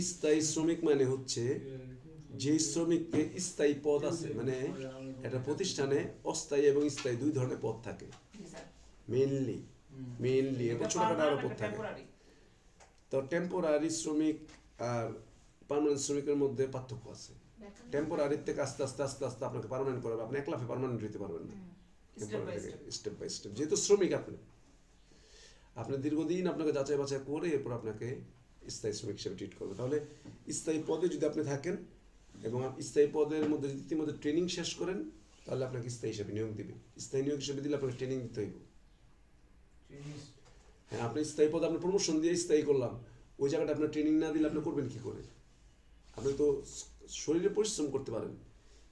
স্থায়ী শ্রমিক মানে হচ্ছে যে শ্রমিককে স্থায়ী পদ আছে, মানে একটা প্রতিষ্ঠানে অস্থায়ী এবং স্থায়ী দুই ধরনের পদ থাকে মেইনলি এবং ছোটখাটো আরো পদ থাকে। তো টেম্পোরারি শ্রমিক আর পার্মানেন্ট শ্রমিকের মধ্যে পার্থক্য আছে। টেম্পোরারির থেকে আস্তে আস্তে আস্তে আস্তে আপনাকে পার্মানেন্ট করাবে, আপনি এক লাফে পার্মানেন্ট হইতে পারবেন না, স্টেপ বাই স্টেপ। যেহেতু শ্রমিক আপনি দীর্ঘদিন আপনাকে যাচাই বাছাই করে এরপর আপনাকে স্থায়ী শ্রমিক হিসেবে ট্রিট করবে। তাহলে স্থায়ী পদে যদি আপনি থাকেন এবং স্থায়ী পদের মধ্যে যদি ইতিমধ্যে ট্রেনিং শেষ করেন, তাহলে আপনাকে স্থায়ী হিসেবে নিয়োগ দিবে। স্থায়ী নিয়োগ হিসেবে দিলে আপনাকে ট্রেনিং দিতে হইব। হ্যাঁ, আপনি স্থায়ী পদে আপনি প্রমোশন দিয়ে স্থায়ী করলাম, ওই জায়গাটা আপনার ট্রেনিং না দিলে আপনি করবেন কি করে? আপনি তো শরীরে পরিশ্রম করতে পারেন,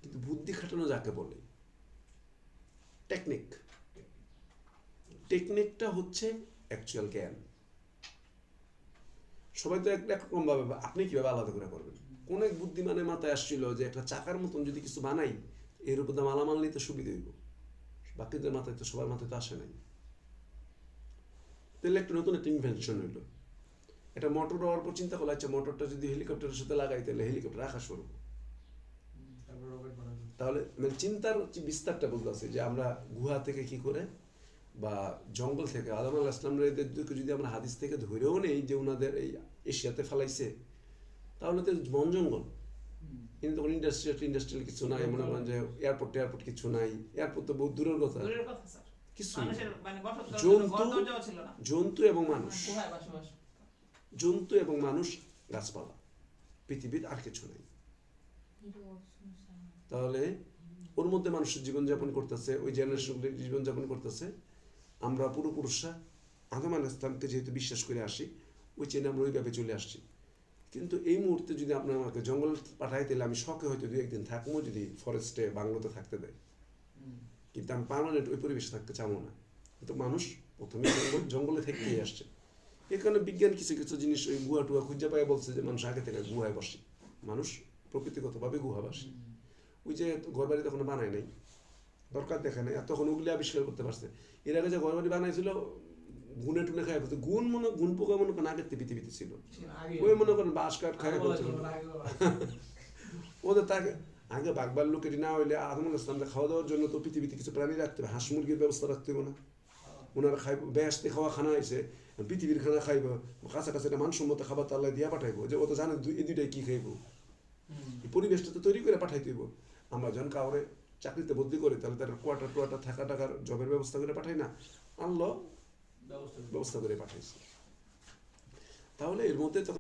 কিন্তু বুদ্ধি খাটানো যাকে বলে টেকনিকটা হচ্ছে অ্যাকচুয়াল জ্ঞান। সবাই তো একরকম ভাবে, আপনি কিভাবে আলাদা করে করবেন? কোন এক বুদ্ধিমানের মাথায় আসছিল যে একটা চাকার মতন যদি কিছু বানাই, এর উপর মালামাল নিতে সুবিধা হইব। বাকিদের মাথায় তো, সবার মাথায় তো আসে নাই। তাহলে একটা নতুন একটা ইনভেনশন হইলো। এটা মোটর হওয়ার পর চিন্তা করলো, আচ্ছা মোটরটা যদি হেলিকপ্টারের সাথে লাগাই তাহলে হেলিকপ্টার আকাশ করবো। তাহলে মানে চিন্তার বিস্তারটা বলতেছে যে আমরা গুহা থেকে কি করে বা জঙ্গল থেকে আদম আলাইহিস সালামকে যদি আমরা হাদিস থেকে ধরেও নেই যে ওনাদের এই এশিয়াতে ফেলাইছে, তাহলে তো বন জঙ্গল। কিন্তু তখন ইন্ডাস্ট্রিয়াল কিছু নাই, মনে করেন যে এয়ারপোর্ট কিছু নাই। এয়ারপোর্ট তো বহু দূরের কথা, কিছু জন্তু এবং মানুষ গাছপালা, পৃথিবীর আর কিছু নাই। তাহলে ওর মধ্যে মানুষের জীবনযাপন করতেছে, ওই জেনারেশনগুলি জীবনযাপন করতেছে। আমরা পূর্বপুরুষরা আদম আলাইহিস সালামকে যেহেতু বিশ্বাস করে আসি, ওই চেনে আমরা ওইভাবে চলে আসছি। কিন্তু এই মুহূর্তে যদি আপনি আমাকে জঙ্গল পাঠাই, তাহলে আমি শখে হয়তো দু একদিন থাকবো, যদি ফরেস্টে বাংলোতে থাকতে দেয়, কিন্তু আমি পার্মানেন্ট ওই পরিবেশে থাকতে চাবো না। কিন্তু মানুষ প্রথমে জঙ্গলে থেকেই আসছে। এই কারণে বিজ্ঞান কিছু কিছু জিনিস ওই গুহা টুয়া খুঁজে পায় বলছে যে মানুষ আগে থেকে গুহায় বসে, মানুষ প্রকৃতিগতভাবে গুহাবাসী। ওই যে ঘরবাড়ি তখন বানায় নাই, দরকার দেখে নাই, আর তখন ওগুলি আবিষ্কার করতে পারছে। এর আগে যে ঘরবাড়ি বানাইছিল গুনে টুনে খাই করতো, গুণ পোকা মনে করেন আগের পৃথিবীতে ছিল, ওই মনে করেন বাঁশ কাঠ খাই করছিল ওদের। তাকে আগে বাঘবার লোকের না হইলে আদম আলাইহিস সালামকে খাওয়া দাওয়ার জন্য তো পৃথিবীতে কিছু প্রাণী রাখতে হবে, হাঁস মুরগির ব্যবস্থা রাখতে হবে না? ওনারা খাইব, বেহেশতে খাওয়া খানা হয়েছে, পৃথিবীর খানা খাইব, কাছাকাছি একটা মানসম্মত খাবার তো আল্লাহ দিয়া পাঠাইবো, যে ও তো জানে এই দুইটাই কি খাইব। এই পরিবেশটা তো তৈরি করে পাঠাইতে হইব। আমরা যখন কাউরে চাকরিতে বদলি করি, তাহলে তার কোয়ার্টার থাকা টাকার জবের ব্যবস্থা করে পাঠাই না? আল্লাহ ব্যবস্থা করে পাঠাইছে। তাহলে এর মধ্যে